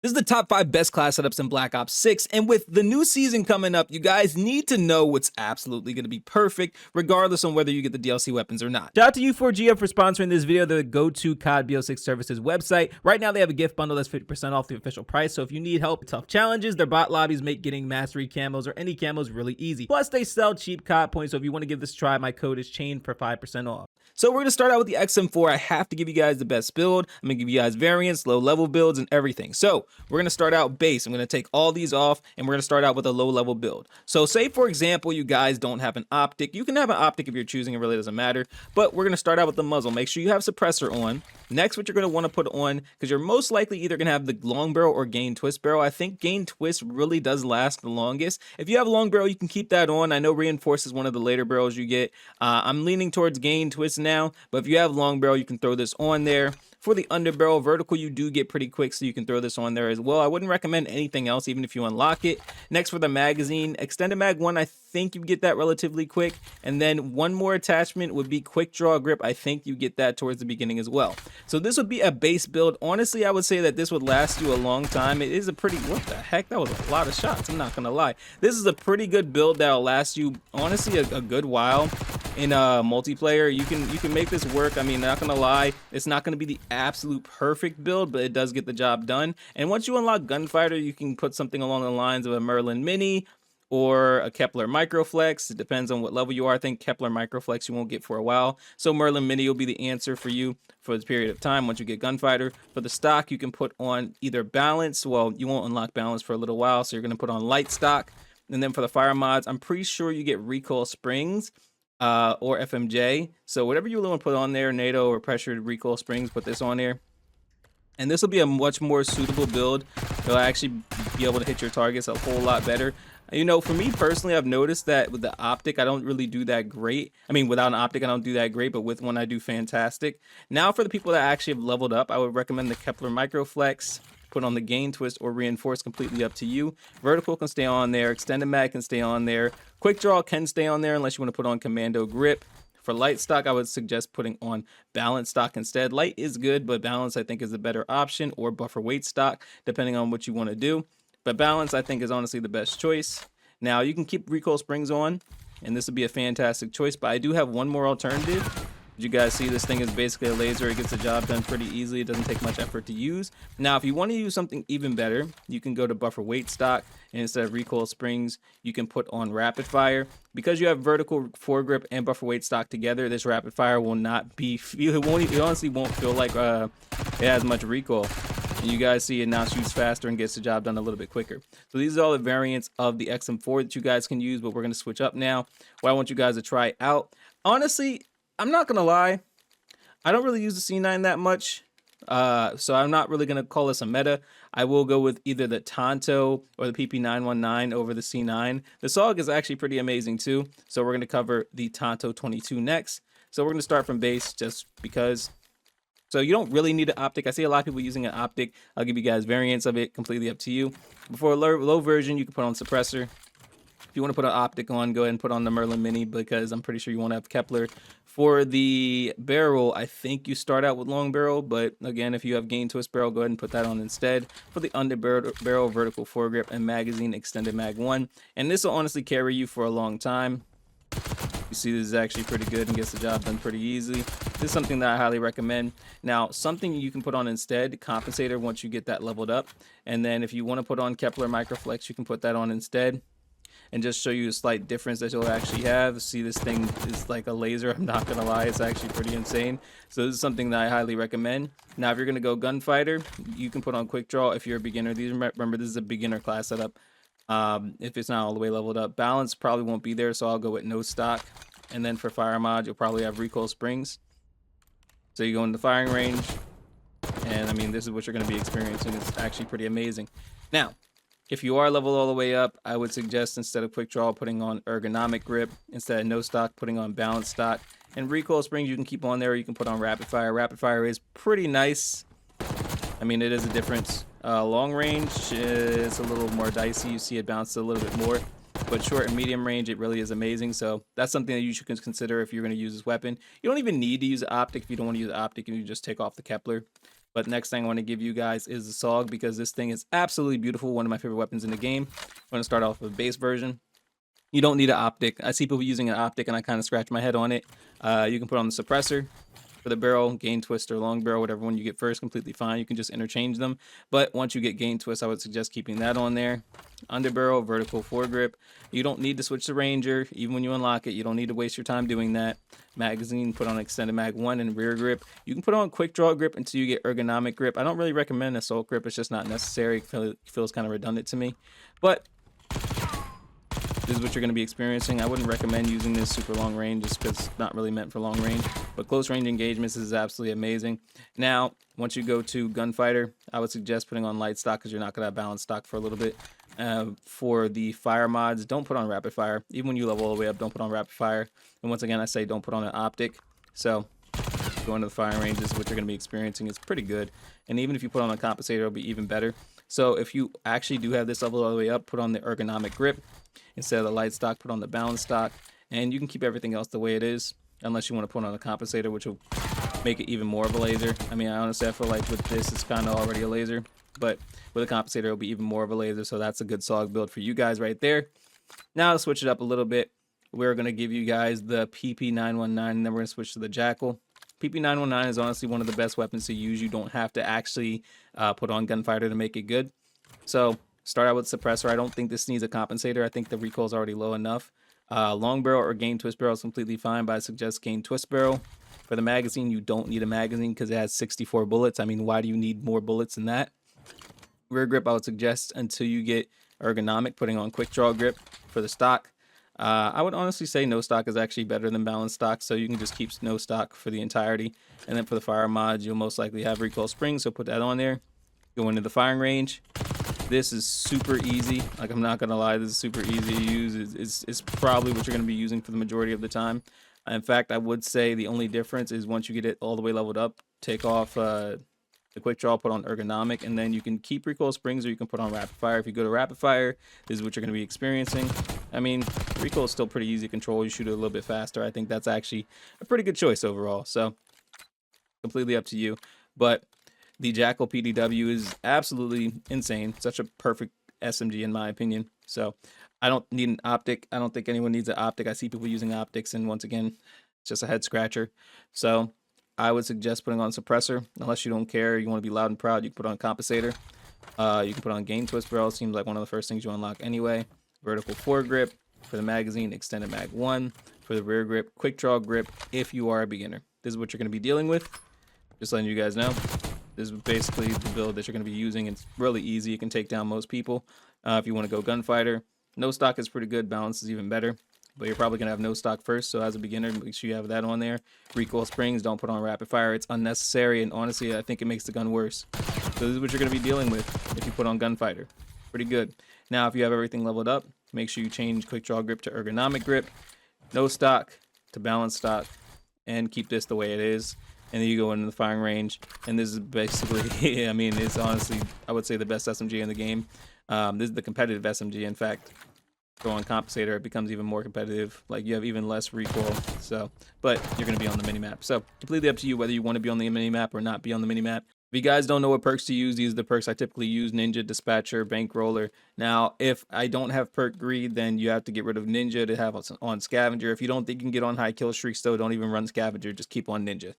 This is the top 5 best class setups in Black Ops 6, and with the new season coming up, you guys need to know what's absolutely going to be perfect, regardless on whether you get the DLC weapons or not. Shout out to U4GM for sponsoring this video, the go-to COD BO6 services website. Right now, they have a gift bundle that's 50% off the official price, so if you need help with tough challenges, their bot lobbies make getting mastery camos or any camos really easy. Plus, they sell cheap COD points, so if you want to give this a try, my code is chained for 5% off. So we're going to start out with the XM4. I have to give you guys the best build. I'm going to give you guys variants, low level builds, and everything. So we're going to start out base. I'm going to take all these off, and we're going to start out with a low level build. So say, for example, you guys don't have an optic. You can have an optic if you're choosing. It really doesn't matter. But we're going to start out with the muzzle. Make sure you have suppressor on. Next, what you're going to want to put on, because you're most likely either going to have the long barrel or gain twist barrel. I think gain twist really does last the longest. If you have long barrel, you can keep that on. I know reinforce is one of the later barrels you get. I'm leaning towards gain twist now, but if you have long barrel, you can throw this on there. For the underbarrel vertical, you do get pretty quick, so you can throw this on there as well. I wouldn't recommend anything else, even if you unlock it. Next, for the magazine, extended mag 1, I think you get that relatively quick. And then one more attachment would be quick draw grip. I think you get that towards the beginning as well. So this would be a base build. Honestly, I would say that this would last you a long time. It is a pretty, what the heck? That was a lot of shots. I'm not going to lie. This is a pretty good build that'll last you, honestly, a good while. In multiplayer, you can make this work. I mean, not gonna lie, it's not gonna be the absolute perfect build, but it does get the job done. And once you unlock gunfighter, you can put something along the lines of a Merlin Mini or a Kepler Microflex. It depends on what level you are. I think Kepler Microflex you won't get for a while, so Merlin Mini will be the answer for you for this period of time once you get gunfighter. For the stock, you can put on either balance. Well, you won't unlock balance for a little while, so you're gonna put on light stock. And then for the fire mods, I'm pretty sure you get recoil springs or FMJ. So whatever you want to put on there, NATO or pressured recoil springs, put this on there. And this will be a much more suitable build. You'll actually be able to hit your targets a whole lot better. You know, for me personally, I've noticed that with the optic, I don't really do that great. I mean, without an optic, I don't do that great, but with one, I do fantastic. Now, for the people that actually have leveled up, I would recommend the Kepler Microflex. Put on the gain twist or reinforce, completely up to you. Vertical can stay on there. Extended mag can stay on there. Quick draw can stay on there unless you want to put on commando grip. For light stock, I would suggest putting on balance stock instead. Light is good, but balance I think is a better option, or buffer weight stock, depending on what you want to do. But balance I think is honestly the best choice. Now you can keep recoil springs on, and this would be a fantastic choice, but I do have one more alternative. You guys see this thing is basically a laser. It gets the job done pretty easily. It doesn't take much effort to use. Now, if you want to use something even better, you can go to buffer weight stock, and instead of recoil springs, you can put on rapid fire. Because you have vertical foregrip and buffer weight stock together, this rapid fire will not be, it honestly won't feel like it has much recoil. And you guys see it now shoots faster and gets the job done a little bit quicker. So these are all the variants of the XM4 that you guys can use, but we're going to switch up now. What I want you guys to try out. Honestly, I'm not gonna lie, I don't really use the C9 that much, so I'm not really gonna call this a meta. I will go with either the Tanto or the PP919 over the C9. The SOG is actually pretty amazing too, so we're gonna cover the Tanto 22 next. So we're gonna start from base just because. So you don't really need an optic. I see a lot of people using an optic. I'll give you guys variants of it, completely up to you. Before a low version, you can put on suppressor. If you want to put an optic on, go ahead and put on the Merlin Mini, because I'm pretty sure you won't have Kepler. For the barrel, I think you start out with long barrel, but again, if you have gain twist barrel, go ahead and put that on instead. For the under barrel, vertical foregrip, and magazine, extended mag 1. And this will honestly carry you for a long time. You see this is actually pretty good and gets the job done pretty easily. This is something that I highly recommend. Now, something you can put on instead, compensator, once you get that leveled up. And then if you want to put on Kepler Microflex, you can put that on instead. And just show you a slight difference that you'll actually have. See, this thing is like a laser. I'm not gonna lie, it's actually pretty insane. So this is something that I highly recommend. Now, if you're gonna go gunfighter, you can put on quick draw if you're a beginner. These, remember, this is a beginner class setup. If it's not all the way leveled up, balance probably won't be there, so I'll go with no stock. And then for fire mod, you'll probably have recoil springs. So you go in the firing range, and I mean, this is what you're gonna be experiencing. It's actually pretty amazing. Now, if you are leveled all the way up, I would suggest instead of quick draw, putting on ergonomic grip. Instead of no stock, putting on balance stock. And recoil springs you can keep on there, or you can put on rapid fire. Rapid fire is pretty nice. I mean, it is a difference. Long range is a little more dicey. You see it bounce a little bit more. But short and medium range, it really is amazing. So that's something that you should consider if you're going to use this weapon. You don't even need to use an optic if you don't want to use an optic, and you just take off the Kepler. But next thing I want to give you guys is the SOG, because this thing is absolutely beautiful. One of my favorite weapons in the game. I'm going to start off with a base version. You don't need an optic. I see people using an optic and I kind of scratch my head on it. You can put on the suppressor for the barrel, gain twist or long barrel, whatever one you get first, completely fine. You can just interchange them. But once you get gain twist, I would suggest keeping that on there. Under barrel, vertical foregrip. You don't need to switch to Ranger. Even when you unlock it, you don't need to waste your time doing that. Magazine, put on extended mag 1 and rear grip. You can put on quick draw grip until you get ergonomic grip. I don't really recommend assault grip. It's just not necessary. It feels kind of redundant to me. But this is what you're going to be experiencing. I wouldn't recommend using this super long range just because it's not really meant for long range. But close range engagements is absolutely amazing. Now, once you go to gunfighter, I would suggest putting on light stock because you're not going to have balanced stock for a little bit. For the fire mods, don't put on rapid fire. Even when you level all the way up, don't put on rapid fire. And once again, I say don't put on an optic. So going to the firing range is what you're going to be experiencing. It's pretty good. And even if you put on a compensator, it'll be even better. So if you actually do have this level all the way up, put on the ergonomic grip. Instead of the light stock, put on the balanced stock. And you can keep everything else the way it is, unless you want to put on a compensator, which will make it even more of a laser. I mean, I feel like with this, it's kind of already a laser. But with a compensator, it'll be even more of a laser. So that's a good SOG build for you guys right there. Now, to switch it up a little bit, we're going to give you guys the PP919, and then we're going to switch to the Jackal. PP919 is honestly one of the best weapons to use. You don't have to actually put on gunfighter to make it good. So start out with suppressor. I don't think this needs a compensator. I think the recoil is already low enough. Long barrel or gain twist barrel is completely fine, but I suggest gain twist barrel. For the magazine, you don't need a magazine because it has 64 bullets. I mean, why do you need more bullets than that? Rear grip, I would suggest until you get ergonomic, putting on quick draw grip. For the stock, I would honestly say no stock is actually better than balanced stock, so you can just keep no stock for the entirety. And then for the fire mods, you'll most likely have recoil springs, so put that on there. Go into the firing range. This is super easy. Like, I'm not gonna lie, this is super easy to use. It's probably what you're gonna be using for the majority of the time. In fact, I would say the only difference is once you get it all the way leveled up, take off the quick draw, put on ergonomic, and then you can keep recoil springs or you can put on rapid fire. If you go to rapid fire, this is what you're going to be experiencing. I mean, recoil is still pretty easy to control. You shoot it a little bit faster. I think that's actually a pretty good choice overall. So completely up to you. But the Jackal PDW is absolutely insane. Such a perfect SMG in my opinion. So I don't need an optic. I don't think anyone needs an optic. I see people using optics, and once again, it's just a head scratcher. So I would suggest putting on suppressor, unless you don't care. You want to be loud and proud, you can put on compensator. You can put on gain twist barrel. Seems like one of the first things you unlock anyway. Vertical foregrip. For the magazine, extended mag 1. For the rear grip, quick draw grip if you are a beginner. This is what you're going to be dealing with. Just letting you guys know. This is basically the build that you're going to be using. It's really easy. It can take down most people. If you want to go gunfighter, no stock is pretty good. Balance is even better. But you're probably going to have no stock first, so as a beginner, make sure you have that on there. Recoil springs, don't put on rapid fire. It's unnecessary, and honestly, I think it makes the gun worse. So this is what you're going to be dealing with if you put on gunfighter. Pretty good. Now, if you have everything leveled up, make sure you change quick draw grip to ergonomic grip, no stock to balanced stock, and keep this the way it is. And then you go into the firing range, and this is basically, I mean, it's honestly, I would say, the best SMG in the game. This is the competitive SMG, in fact. Go on compensator, it becomes even more competitive. Like, you have even less recoil. So, but you're going to be on the minimap. So completely up to you whether you want to be on the minimap or not be on the minimap. If you guys don't know what perks to use, these are the perks I typically use: Ninja, Dispatcher, Bankroller. Now, if I don't have perk Greed, then you have to get rid of Ninja to have on Scavenger. If you don't think you can get on high kill streaks, though, don't even run Scavenger. Just keep on Ninja.